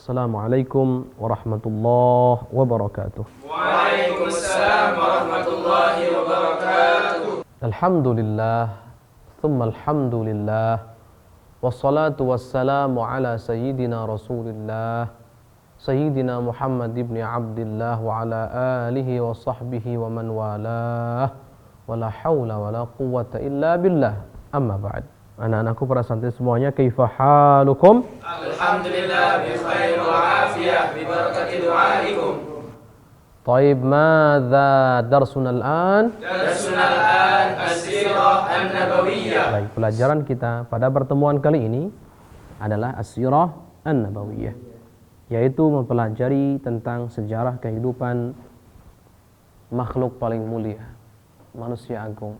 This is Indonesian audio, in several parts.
Assalamualaikum warahmatullahi wabarakatuh. Waalaikumsalam warahmatullahi wabarakatuh. Alhamdulillah, thumma alhamdulillah, wassalatu wassalamu ala sayyidina rasulillah, sayyidina Muhammad ibn Abdillah wa ala alihi wa sahbihi wa man walah, wa la hawla wa la quwwata illa billah, amma ba'd. Anak-anakku para santri semuanya, kaifa halukum? Alhamdulillah bi khair wa afiyah bi barakati du'aikum. Taib, madza darsuna al-an? Darsuna al-an as-sirah an-nabawiyah. Baik, pelajaran kita pada pertemuan kali ini adalah as-sirah an-nabawiyah, yaitu mempelajari tentang sejarah kehidupan makhluk paling mulia, manusia agung.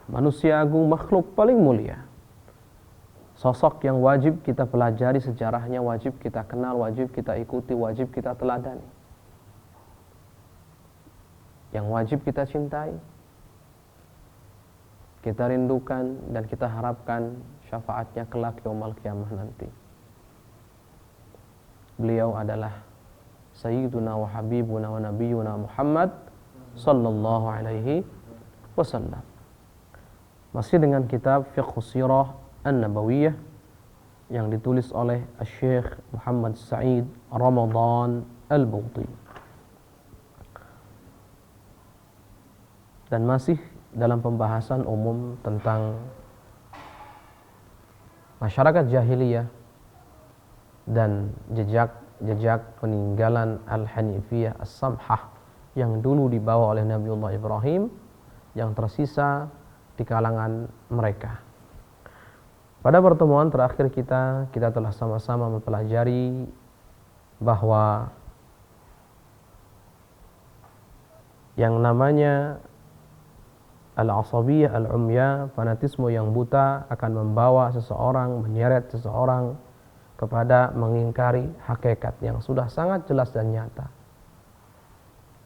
Manusia agung, makhluk paling mulia. Sosok yang wajib kita pelajari sejarahnya, wajib kita kenal, wajib kita ikuti, wajib kita teladani. Yang wajib kita cintai, kita rindukan, dan kita harapkan syafaatnya kelak yaumul qiyamah nanti. Beliau adalah Sayyiduna wa Habibuna wa Nabiyuna Muhammad sallallahu alaihi wasallam. Masih dengan kitab Fiqh Sirah An-Nabawiyah yang ditulis oleh Syekh Muhammad Sa'id Ramadan Al-Bauti. Dan masih dalam pembahasan umum tentang masyarakat jahiliyah dan jejak peninggalan Al-Hanifiyah As-Samhah yang dulu dibawa oleh Nabiullah Ibrahim, yang tersisa di kalangan mereka. Pada pertemuan terakhir kita telah sama-sama mempelajari bahwa yang namanya al-asabiyah al-umya, fanatisme yang buta, akan membawa seseorang, menyeret seseorang kepada mengingkari hakikat yang sudah sangat jelas dan nyata.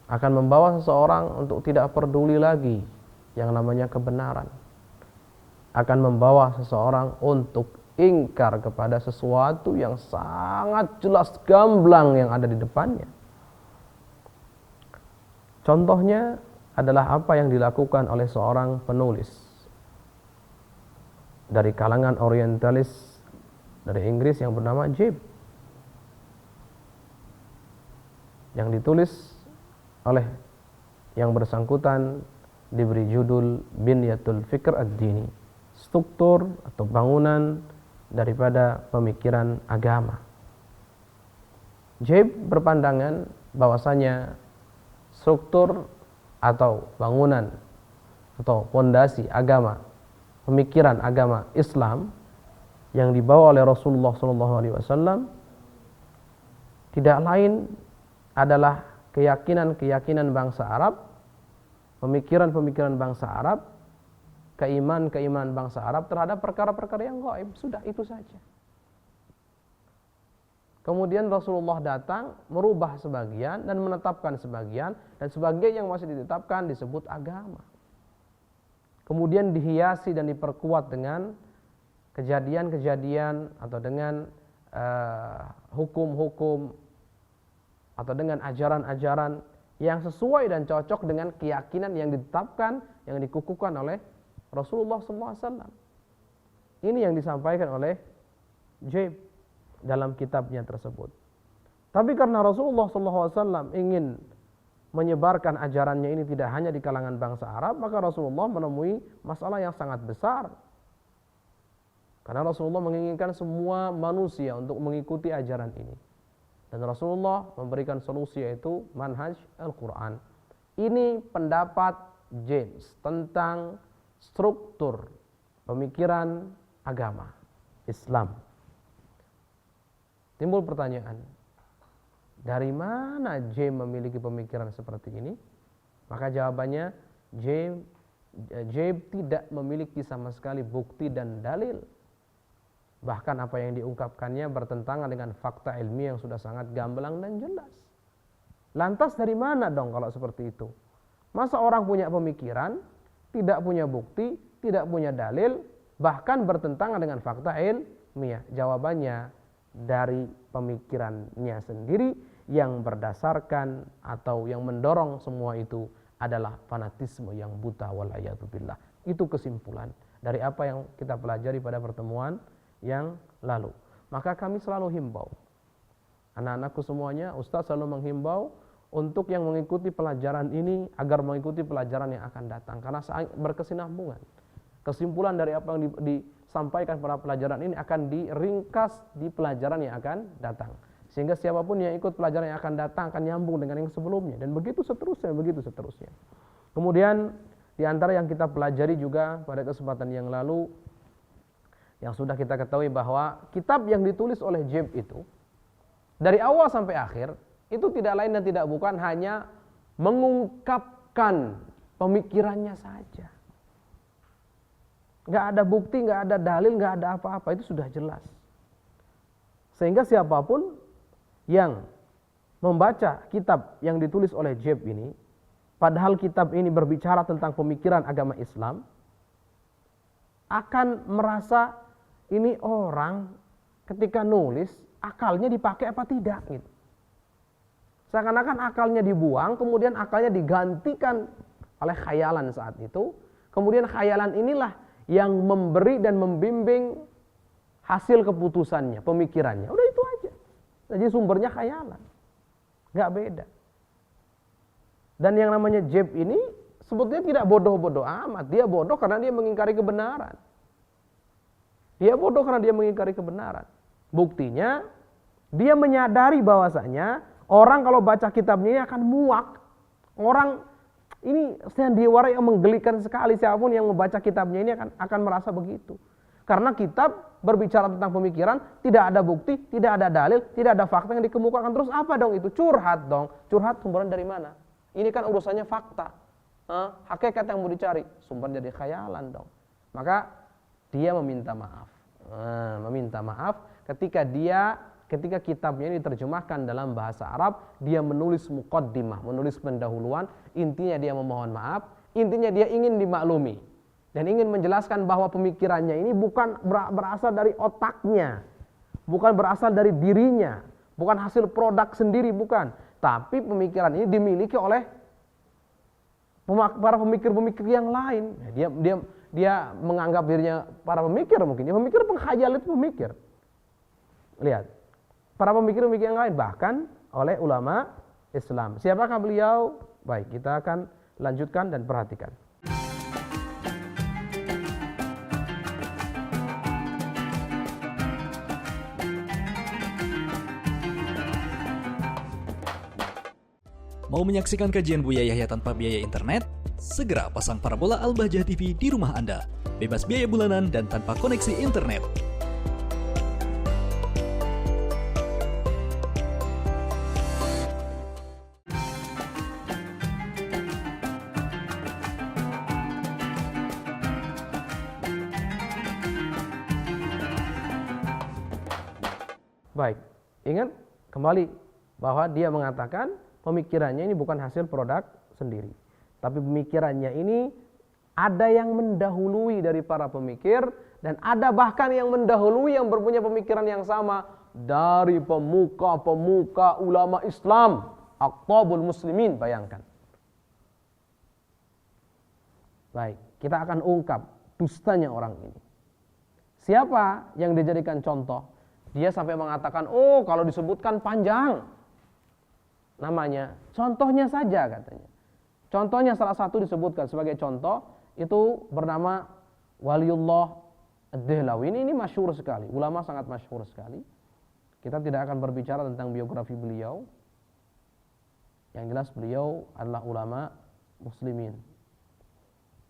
Akan membawa seseorang untuk tidak peduli lagi yang namanya kebenaran. Akan membawa seseorang untuk ingkar kepada sesuatu yang sangat jelas gamblang yang ada di depannya. Contohnya adalah apa yang dilakukan oleh seorang penulis dari kalangan orientalis dari Inggris yang bernama Jib, yang ditulis oleh yang bersangkutan diberi judul Binyatul Fikr Ad-Dini, struktur atau bangunan daripada pemikiran agama. Jib berpandangan bahwasanya struktur atau bangunan atau fondasi agama, pemikiran agama Islam yang dibawa oleh Rasulullah SAW tidak lain adalah keyakinan-keyakinan bangsa Arab, pemikiran-pemikiran bangsa Arab, keimanan bangsa Arab terhadap perkara-perkara yang gaib. Sudah, itu saja. Kemudian Rasulullah datang merubah sebagian dan menetapkan sebagian, dan sebagian yang masih ditetapkan disebut agama. Kemudian dihiasi dan diperkuat dengan kejadian-kejadian atau dengan hukum-hukum atau dengan ajaran-ajaran yang sesuai dan cocok dengan keyakinan yang ditetapkan, yang dikukuhkan oleh Rasulullah SAW. Ini yang disampaikan oleh Jib dalam kitabnya tersebut. Tapi karena Rasulullah SAW ingin menyebarkan ajarannya ini tidak hanya di kalangan bangsa Arab, maka Rasulullah menemui masalah yang sangat besar. Karena Rasulullah menginginkan semua manusia untuk mengikuti ajaran ini. Dan Rasulullah memberikan solusi, yaitu manhaj Al-Quran. Ini pendapat James tentang struktur pemikiran agama Islam. Timbul pertanyaan, dari mana James memiliki pemikiran seperti ini? Maka jawabannya, James tidak memiliki sama sekali bukti dan dalil. Bahkan apa yang diungkapkannya bertentangan dengan fakta ilmiah yang sudah sangat gamblang dan jelas. Lantas dari mana dong kalau seperti itu? Masa orang punya pemikiran, tidak punya bukti, tidak punya dalil, bahkan bertentangan dengan fakta ilmiah? Jawabannya dari pemikirannya sendiri yang berdasarkan atau yang mendorong semua itu adalah fanatisme yang buta walayatubillah. Itu kesimpulan dari apa yang kita pelajari pada pertemuan yang lalu. Maka kami selalu himbau, anak-anakku semuanya, Ustaz selalu menghimbau untuk yang mengikuti pelajaran ini agar mengikuti pelajaran yang akan datang, karena berkesinambungan. Kesimpulan dari apa yang disampaikan pada pelajaran ini akan diringkas di pelajaran yang akan datang, sehingga siapapun yang ikut pelajaran yang akan datang akan nyambung dengan yang sebelumnya, dan begitu seterusnya. Kemudian di antara yang kita pelajari juga pada kesempatan yang lalu, yang sudah kita ketahui bahwa kitab yang ditulis oleh Jeb itu dari awal sampai akhir itu tidak lain dan tidak bukan hanya mengungkapkan pemikirannya saja. Nggak ada bukti, nggak ada dalil, nggak ada apa-apa, itu sudah jelas. Sehingga siapapun yang membaca kitab yang ditulis oleh Jeb ini, padahal kitab ini berbicara tentang pemikiran agama Islam, akan merasa ini orang ketika nulis akalnya dipakai apa tidak gitu. Seakan-akan akalnya dibuang, kemudian akalnya digantikan oleh khayalan saat itu. Kemudian khayalan inilah yang memberi dan membimbing hasil keputusannya, pemikirannya. Udah itu aja. Jadi sumbernya khayalan. Nggak beda. Dan yang namanya Jeb ini sebetulnya tidak bodoh-bodoh amat. Dia bodoh karena dia mengingkari kebenaran. Dia bodoh karena dia mengingkari kebenaran. Buktinya, dia menyadari bahwasanya orang kalau baca kitabnya ini akan muak. Orang ini sandiwara yang menggelikan sekali. Siapapun yang membaca kitabnya ini akan merasa begitu. Karena kitab berbicara tentang pemikiran, tidak ada bukti, tidak ada dalil, tidak ada fakta yang dikemukakan. Terus apa dong itu? Curhat dong. Curhat sumbernya dari mana? Ini kan urusannya fakta. Hakikat yang mau dicari, sumber dari khayalan dong. Maka dia meminta maaf. Meminta maaf ketika kitabnya ini diterjemahkan dalam bahasa Arab, dia menulis muqaddimah, menulis pendahuluan, intinya dia memohon maaf, intinya dia ingin dimaklumi dan ingin menjelaskan bahwa pemikirannya ini bukan berasal dari otaknya, bukan berasal dari dirinya, bukan hasil produk sendiri, bukan, tapi pemikiran ini dimiliki oleh para pemikir-pemikir yang lain. Dia menganggap dirinya para pemikir, mungkin dia pemikir penghayal, itu pemikir. Lihat, para pemikir-pemikir yang lain, bahkan oleh ulama Islam. Siapakah beliau? Baik, kita akan lanjutkan dan perhatikan. Mau menyaksikan kajian Buya Yahya tanpa biaya internet? Segera pasang parabola Al-Bahjah TV di rumah Anda. Bebas biaya bulanan dan tanpa koneksi internet. Baik, ingat kembali bahwa dia mengatakan pemikirannya ini bukan hasil produk sendiri, tapi pemikirannya ini ada yang mendahului dari para pemikir, dan ada bahkan yang mendahului yang berpunya pemikiran yang sama dari pemuka-pemuka ulama Islam, aqtabul muslimin. Bayangkan. Baik, kita akan ungkap dustanya orang ini. Siapa yang dijadikan contoh? Dia sampai mengatakan, oh kalau disebutkan panjang namanya, contohnya saja katanya. Contohnya salah satu disebutkan sebagai contoh, itu bernama Waliullah Ad-Dahlawi. Ini masyhur sekali, ulama sangat masyhur sekali. Kita tidak akan berbicara tentang biografi beliau. Yang jelas beliau adalah ulama muslimin.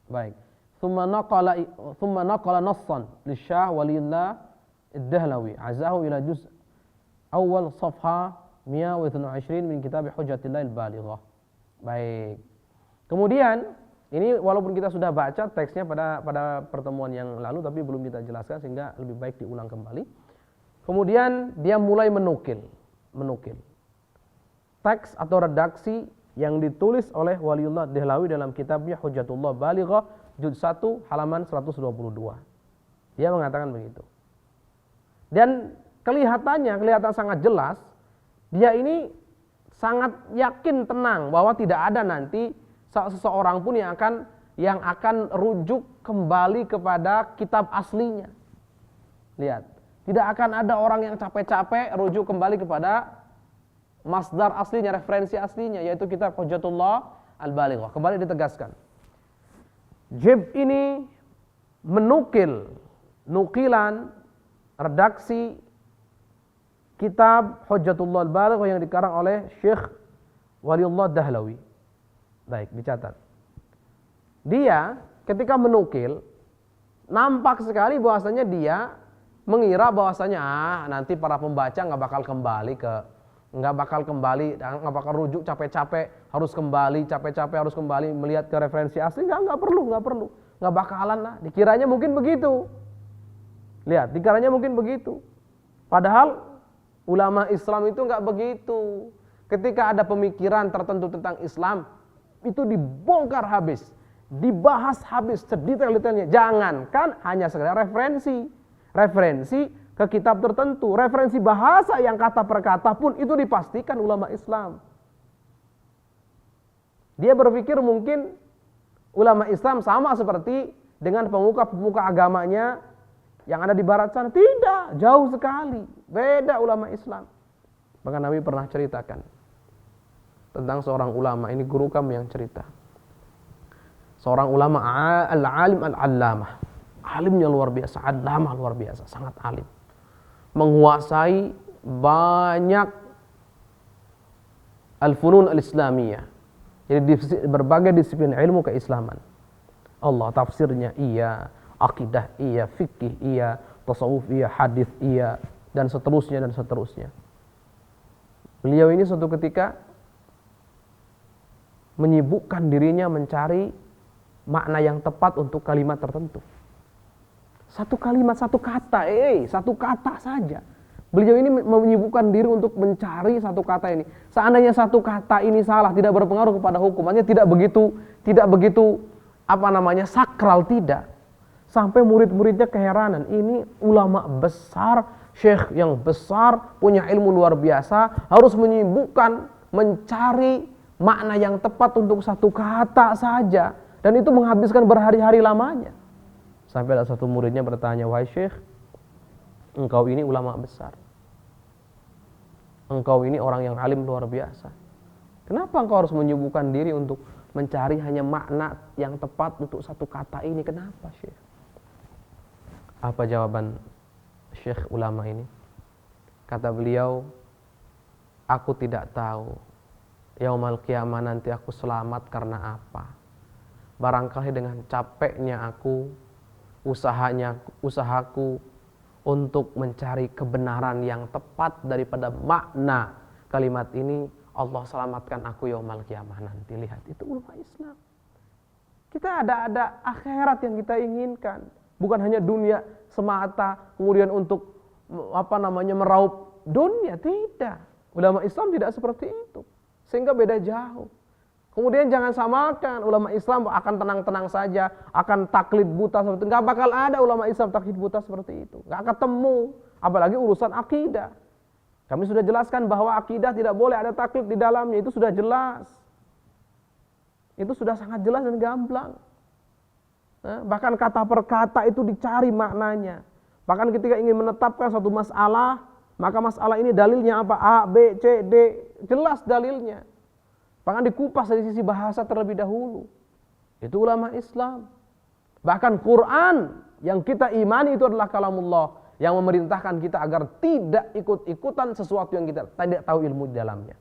Baik. Thumma naqala nassan lisyah Waliullah Ad-Dahlawi azahu ila juz' awal safha 122 min kitab Hujjatillah al-Balighah. Baik. Kemudian ini walaupun kita sudah baca teksnya pada pertemuan yang lalu, tapi belum kita jelaskan sehingga lebih baik diulang kembali. Kemudian dia mulai menukil teks atau redaksi yang ditulis oleh Waliullah Ad-Dahlawi dalam kitabnya Hujjatullah Balighah juz 1 halaman 122. Dia mengatakan begitu. Dan kelihatan sangat jelas, dia ini sangat yakin tenang bahwa tidak ada nanti seseorang pun yang akan rujuk kembali kepada kitab aslinya. Lihat, tidak akan ada orang yang capek-capek rujuk kembali kepada masdar aslinya, referensi aslinya, yaitu kitab Hujjatullah Al-Balighah. Kembali ditegaskan, Jib ini nukilan redaksi kitab Hujjatullah Al-Balighah yang dikarang oleh Syekh Waliullah Dahlawi. Baik, dicatat. Dia ketika menukil, nampak sekali bahwasanya dia mengira bahwasanya nanti para pembaca nggak bakal rujuk capek-capek harus kembali melihat ke referensi asli. Nggak perlu, nggak bakalan lah. Dikiranya mungkin begitu. Lihat, dikiranya mungkin begitu. Padahal ulama Islam itu nggak begitu. Ketika ada pemikiran tertentu tentang Islam, itu dibongkar habis, dibahas habis sedetail-detailnya. Jangankan hanya sekedar referensi ke kitab tertentu, referensi bahasa yang kata per kata pun itu dipastikan ulama Islam. Dia berpikir mungkin ulama Islam sama seperti dengan pemuka-pemuka agamanya yang ada di barat sana. Tidak, jauh sekali. Beda ulama Islam. Bahkan Nabi pernah ceritakan tentang seorang ulama, ini guru kami yang cerita. Seorang ulama al-alim al-allamah. Alimnya luar biasa, allamah luar biasa, sangat alim. Menguasai banyak al-funun al-islamiyah. Jadi berbagai disiplin ilmu keislaman. Allah tafsirnya iya, akidah iya, fikih iya, tasawuf iya, hadis iya, dan seterusnya. Beliau ini suatu ketika menyibukkan dirinya mencari makna yang tepat untuk kalimat tertentu. Satu kalimat, satu kata saja. Beliau ini menyibukkan diri untuk mencari satu kata ini. Seandainya satu kata ini salah, tidak berpengaruh kepada hukumannya, tidak begitu sakral, tidak. Sampai murid-muridnya keheranan, ini ulama besar, syekh yang besar, punya ilmu luar biasa, harus menyibukkan mencari makna yang tepat untuk satu kata saja, dan itu menghabiskan berhari-hari lamanya. Sampai ada satu muridnya bertanya, "Wahai syekh, engkau ini ulama besar, engkau ini orang yang alim luar biasa, kenapa engkau harus menyibukkan diri untuk mencari hanya makna yang tepat untuk satu kata ini? Kenapa, syekh?" Apa jawaban syekh ulama ini? Kata beliau, "Aku tidak tahu yaumul qiyamah nanti aku selamat karena apa. Barangkali dengan capeknya usahaku untuk mencari kebenaran yang tepat daripada makna kalimat ini, Allah selamatkan aku yaumul qiyamah nanti." Lihat, itu ulama Islam. Kita ada akhirat yang kita inginkan, bukan hanya dunia semata, kemudian untuk meraup dunia. Tidak, ulama Islam tidak seperti itu, sehingga beda jauh. Kemudian jangan samakan ulama Islam akan tenang-tenang saja, akan taklid buta seperti itu. Nggak bakal ada ulama Islam taklid buta seperti itu, nggak ketemu. Apalagi urusan akidah, kami sudah jelaskan bahwa akidah tidak boleh ada taklid di dalamnya. Itu sudah jelas, itu sudah sangat jelas dan gamblang. Bahkan kata per kata itu dicari maknanya. Bahkan ketika ingin menetapkan satu masalah, maka masalah ini dalilnya apa? A, B, C, D, jelas dalilnya. Bahkan dikupas dari sisi bahasa terlebih dahulu. Itu ulama Islam. Bahkan Quran yang kita imani itu adalah kalamullah, yang memerintahkan kita agar tidak ikut-ikutan sesuatu yang kita tidak tahu ilmu di dalamnya.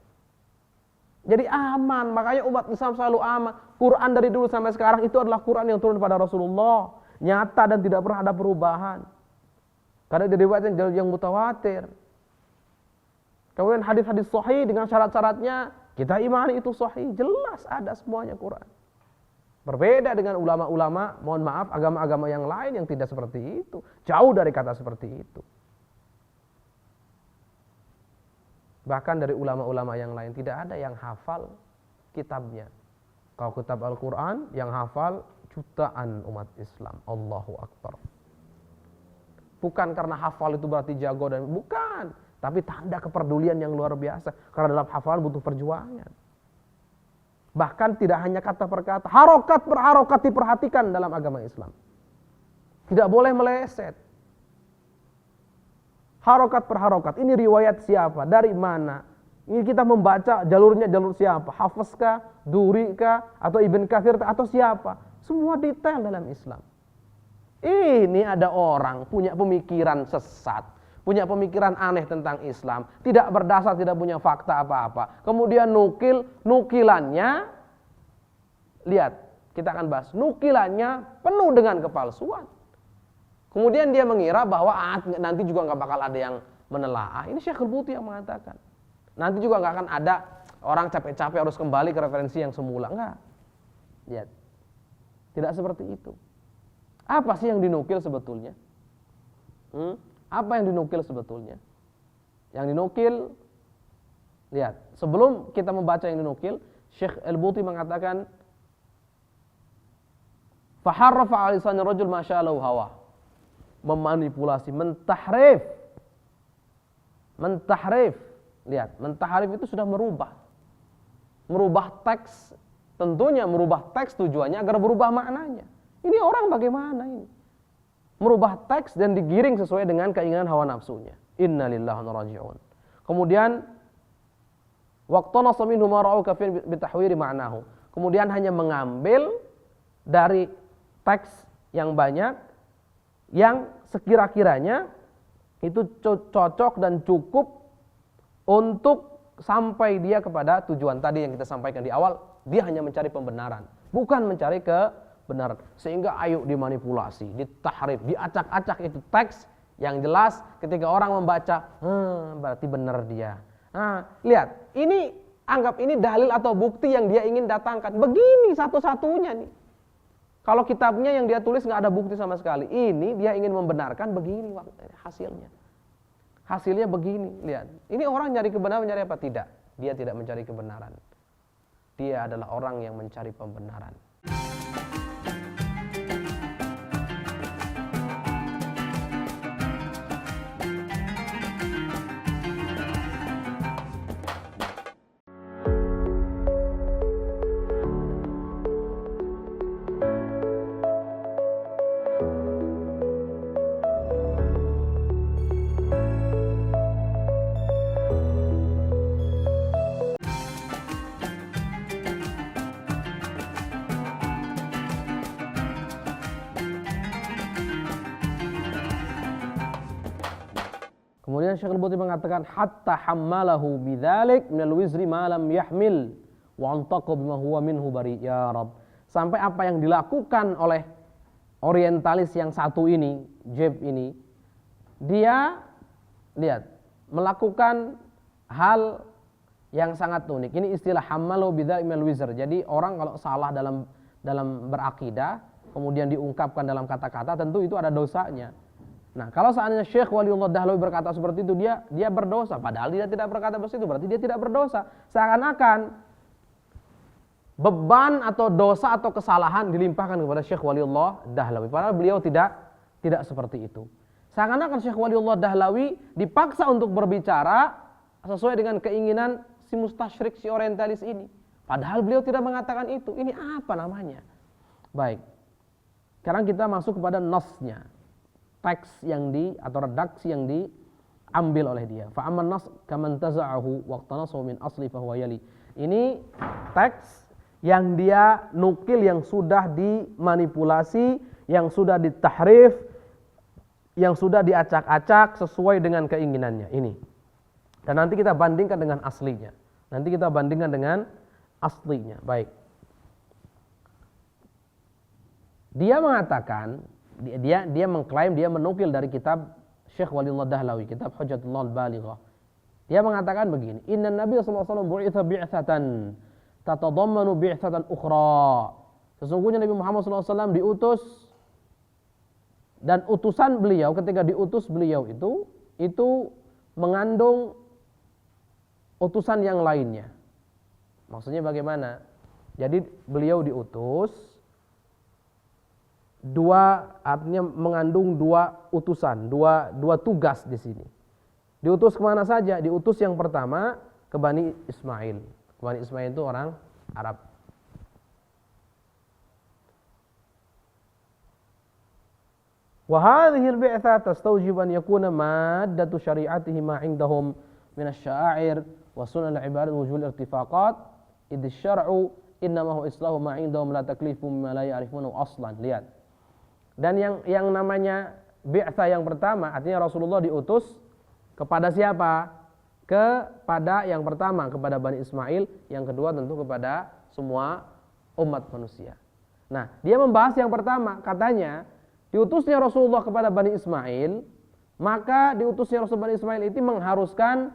Jadi aman, makanya umat Islam selalu aman. Quran dari dulu sampai sekarang itu adalah Quran yang turun pada Rasulullah, nyata dan tidak pernah ada perubahan. Karena diriwayatkan yang mutawatir. Kemudian hadis-hadis sahih dengan syarat-syaratnya, kita imani itu sahih, jelas ada semuanya Quran. Berbeda dengan ulama-ulama, mohon maaf, agama-agama yang lain yang tidak seperti itu. Jauh dari kata seperti itu. Bahkan dari ulama-ulama yang lain tidak ada yang hafal kitabnya. Kalau kitab Al-Quran yang hafal jutaan umat Islam. Allahu Akbar. Bukan karena hafal itu berarti jago dan bukan, tapi tanda kepedulian yang luar biasa. Karena dalam hafalan butuh perjuangan. Bahkan tidak hanya kata per kata, harokat per harokat diperhatikan dalam agama Islam. Tidak boleh meleset. Harokat per harokat. Ini riwayat siapa? Dari mana? Ini kita membaca jalurnya jalur siapa? Hafiz kah? Duri kah? Atau Ibn Katsir atau siapa? Semua detail dalam Islam. Ini ada orang punya pemikiran sesat, punya pemikiran aneh tentang Islam, tidak berdasar, tidak punya fakta apa-apa. Kemudian nukilannya, lihat, kita akan bahas, nukilannya penuh dengan kepalsuan. Kemudian dia mengira bahwa nanti juga nggak bakal ada yang menelaah. Ini Syekhul Buti yang mengatakan. Nanti juga nggak akan ada orang capek-capek harus kembali ke referensi yang semula. Enggak. Lihat. Tidak seperti itu. Apa sih yang dinukil sebetulnya? Apa yang dinukil sebetulnya? Yang dinukil, lihat, sebelum kita membaca yang dinukil, Syekh Al-Buti mengatakan, faharrafa 'ala lisani rajul ma sya'alahu hawa. Memanipulasi, mentahrif. Lihat, mentahrif itu sudah merubah. Merubah teks, tentunya merubah teks tujuannya agar berubah maknanya. Ini orang bagaimana ini? Merubah teks dan digiring sesuai dengan keinginan hawa nafsunya. Innalillahi wa inna ilaihi raji'un. Kemudian waqtanasa minhu ma ra'u kafir bitahwiri ma'nahu. Kemudian hanya mengambil dari teks yang banyak yang sekira-kiranya itu cocok dan cukup untuk sampai dia kepada tujuan tadi yang kita sampaikan di awal. Dia hanya mencari pembenaran, bukan mencari kebenaran. Sehingga ayo dimanipulasi, ditahrif, diacak-acak itu teks yang jelas ketika orang membaca, berarti benar dia. Lihat, ini anggap ini dalil atau bukti yang dia ingin datangkan. Begini satu-satunya nih. Kalau kitabnya yang dia tulis nggak ada bukti sama sekali. Ini dia ingin membenarkan, begini hasilnya. Hasilnya begini, lihat. Ini orang nyari kebenaran, mencari apa? Tidak. Dia tidak mencari kebenaran. Dia adalah orang yang mencari pembenaran. Kemudian Syekh Al-Buti mengatakan hatta hammalahu bidzalik minal wizri ma lam yahmil wa antaqa bima huwa minhu bari ya Rabb. Sampai apa yang dilakukan oleh orientalis yang satu ini, Jeb ini, dia lihat melakukan hal yang sangat unik. Ini istilah hammalahu bidzalik minal wizr. Jadi orang kalau salah dalam berakidah kemudian diungkapkan dalam kata-kata, tentu itu ada dosanya. Nah, kalau seandainya Syekh Waliullah Dahlawi berkata seperti itu, dia berdosa. Padahal dia tidak berkata seperti itu, berarti dia tidak berdosa. Seakan-akan beban atau dosa atau kesalahan dilimpahkan kepada Syekh Waliullah Dahlawi. Padahal beliau tidak seperti itu. Seakan-akan Syekh Waliullah Dahlawi dipaksa untuk berbicara sesuai dengan keinginan si mustasyrik, si orientalis ini. Padahal beliau tidak mengatakan itu. Ini apa namanya? Baik. Sekarang kita masuk kepada nasnya. Teks atau redaksi yang diambil oleh dia. Fa amman nas kaman taza'ahu waqtanasu min asli fa huwa yali. Ini teks yang dia nukil, yang sudah dimanipulasi, yang sudah ditahrif, yang sudah diacak-acak sesuai dengan keinginannya. Ini. Dan nanti kita bandingkan dengan aslinya. Baik. Dia mengatakan, dia mengklaim, dia menukil dari kitab Syekh Waliullah Dahlawi, kitab Hujjatullah Al-Balighah. Dia mengatakan begini, inna Nabi sallallahu alaihi wasallam bu'itha bi'tsatan tatadammanu bi'tsatan ukhra. Sesungguhnya Nabi Muhammad sallallahu alaihi wasallam diutus, dan utusan beliau, ketika diutus beliau itu mengandung utusan yang lainnya. Maksudnya bagaimana? Jadi beliau diutus, artinya mengandung dua utusan, dua tugas di sini. Diutus kemana saja? Diutus yang pertama ke Bani Ismail. Bani Ismail itu orang Arab. Wa hadhihi al-bi'tsah tastawjib an yakuna maddatu syari'atihi ma 'indahum min asy-sya'air wa sunan al-ibadat wa wujul irtifaqat idh asy-syar'u innama huwa islahu ma 'indahum la taklifu mimma la ya'rifuna aslan. Lihat. Dan yang namanya bi'tsah yang pertama artinya Rasulullah diutus kepada siapa? Kepada yang pertama kepada Bani Ismail, yang kedua tentu kepada semua umat manusia. Nah, dia membahas yang pertama, katanya diutusnya Rasulullah kepada Bani Ismail, maka diutusnya Rasul Bani Ismail itu mengharuskan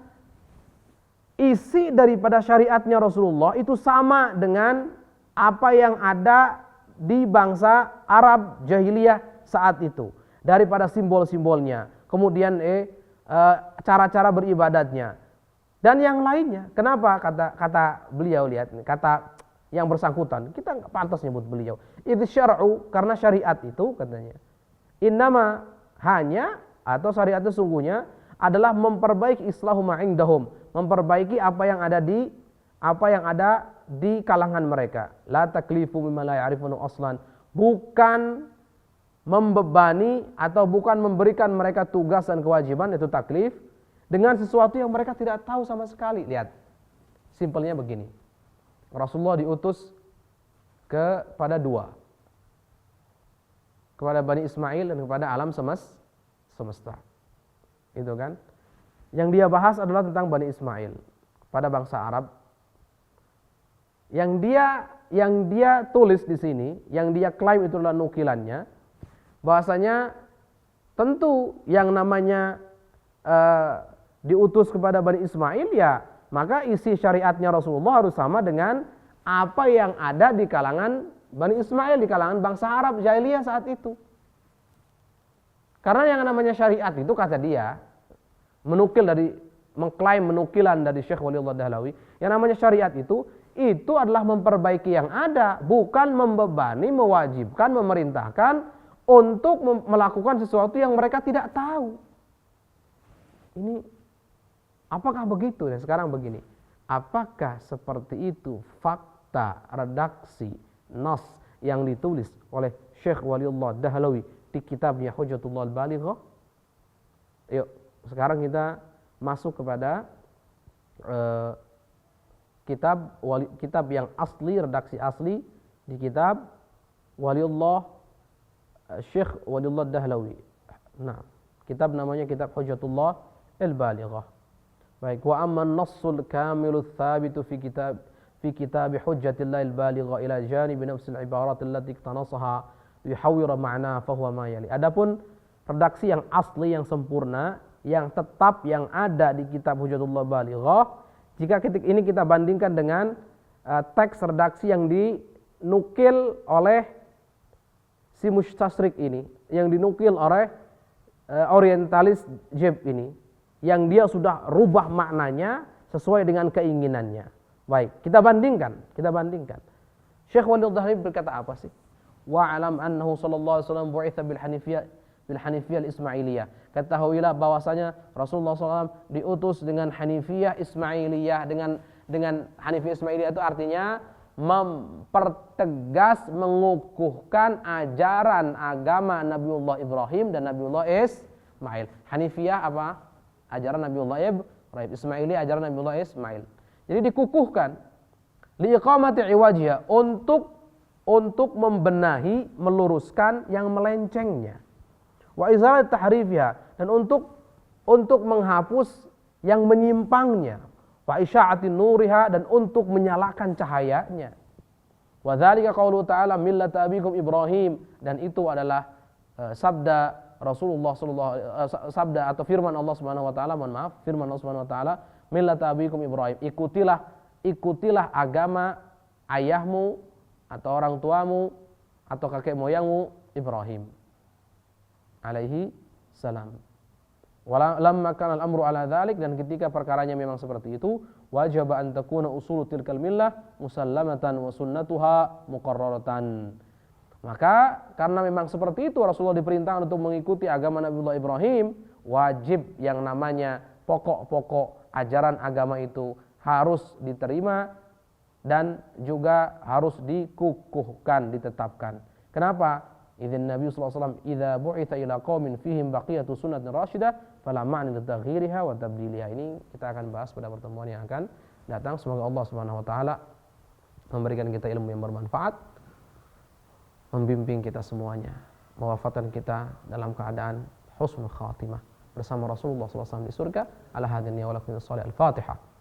isi daripada syariatnya Rasulullah itu sama dengan apa yang ada di bangsa Arab jahiliyah saat itu, daripada simbol-simbolnya, kemudian cara-cara beribadatnya dan yang lainnya. Kenapa kata beliau, lihat kata yang bersangkutan, kita nggak pantas nyebut beliau. Itu syar'u, karena syariat itu katanya innama hanya atau syariat itu sungguhnya adalah memperbaiki islahu ma'indahum, memperbaiki apa yang ada di kalangan mereka. La taklifu mimma la ya'rifuna aslan, bukan membebani atau bukan memberikan mereka tugas dan kewajiban, itu taklif, dengan sesuatu yang mereka tidak tahu sama sekali. Lihat, simpelnya begini, Rasulullah diutus kepada dua, kepada Bani Ismail dan kepada alam semesta. Itu kan. Yang dia bahas adalah tentang Bani Ismail pada bangsa Arab. Yang dia tulis di sini, yang dia klaim itu adalah nukilannya, bahwasanya tentu yang namanya diutus kepada Bani Ismail, ya maka isi syariatnya Rasulullah harus sama dengan apa yang ada di kalangan Bani Ismail, di kalangan bangsa Arab jahiliyah saat itu. Karena yang namanya syariat itu, kata dia, mengklaim menukilan dari Syekh Waliullah Dahlawi, yang namanya syariat itu adalah memperbaiki yang ada, bukan membebani, mewajibkan, memerintahkan untuk melakukan sesuatu yang mereka tidak tahu. Ini apakah begitu? Dan sekarang begini, apakah seperti itu fakta redaksi nas yang ditulis oleh Syekh Waliullah Dahlawi di kitabnya Hujjatullah Al-Balighah? Yuk, sekarang kita masuk kepada kitab yang asli, redaksi asli di kitab Waliullah Syekh Waliullah Dahlawi. Nah, kitab namanya kitab Hujjatullah Al-Balighah. Baik, wa amma an-nassul kamilu tsabitu fi kitab Hujjatillah Al-Balighah ila janib nafs al-ibarat allati iqtanasaha yuhawwira ma'na fa huwa ma yali. Adapun redaksi yang asli, yang sempurna, yang tetap, yang ada di kitab Hujjatullah Balighah, jika ini kita bandingkan dengan teks redaksi yang dinukil oleh si mustasrik ini, yang dinukil oleh orientalis Jeb ini, yang dia sudah rubah maknanya sesuai dengan keinginannya. Baik, kita bandingkan. Syekh Waliullah Dahlawi berkata apa sih? Wa'alam annahu sallallahu alaihi wasallam bu'itsa bil Hanifiyah al-Ismailiyah. Ketahuilah bahwasanya Rasulullah SAW diutus dengan Hanifiyah Ismailiyah. Dengan Hanifiyah Ismailiyah itu artinya mempertegas, mengukuhkan ajaran agama Nabiullah Ibrahim dan Nabiullah Ismail. Hanifiyah apa? Ajaran Nabiullah Ibrahim. Ismailiyah ajaran Nabiullah Ismail. Jadi dikukuhkan liiqamati iwajiyah, untuk membenahi, meluruskan yang melencengnya. Wa izalat tahrifiha, dan untuk menghapus yang menyimpangnya. Wa isya'ati nuriha, dan untuk menyalakan cahayanya. Wa dzalika qaulu ta'ala millata abikum Ibrahim, dan itu adalah sabda Rasulullah sabda atau firman Allah Subhanahu wa taala, firman Allah Subhanahu wa taala, millata abikum Ibrahim, ikutilah agama ayahmu atau orang tuamu atau kakek moyangmu Ibrahim alaihi salam. Walamma kana al-amru ala dzalik, dan ketika perkaranya memang seperti itu, wajib an takuna usul tilkal millah musallamatan wa sunnatuha muqarraratan. Maka karena memang seperti itu Rasulullah diperintahkan untuk mengikuti agama Nabiullah Ibrahim, wajib yang namanya pokok-pokok ajaran agama itu harus diterima dan juga harus dikukuhkan, ditetapkan. Kenapa? Idzan Nabi sallallahu alaihi wasallam idza bu'itsa ila qaumin fihim baqiyatu sunnatin rasyidah fala ma'na li taghyiriha wa tabdiliha. Ini kita akan bahas pada pertemuan yang akan datang. Semoga Allah Subhanahu wa taala memberikan kita ilmu yang bermanfaat, membimbing kita semuanya, mewafatkan kita dalam keadaan husnul khatimah bersama Rasulullah SAW di surga. Ala hadzal niyya wa lakum shalih al-Fatihah.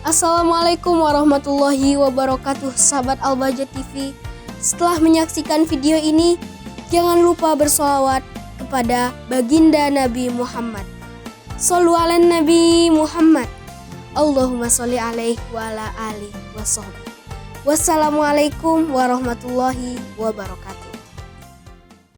Assalamualaikum warahmatullahi wabarakatuh, sahabat Al-Bahjah TV. Setelah menyaksikan video ini, jangan lupa bersolawat kepada baginda Nabi Muhammad. Shollu ala Nabi Muhammad. Allahumma sholli alaihi wa ala alihi wa sahbihi. Wassalamualaikum warahmatullahi wabarakatuh.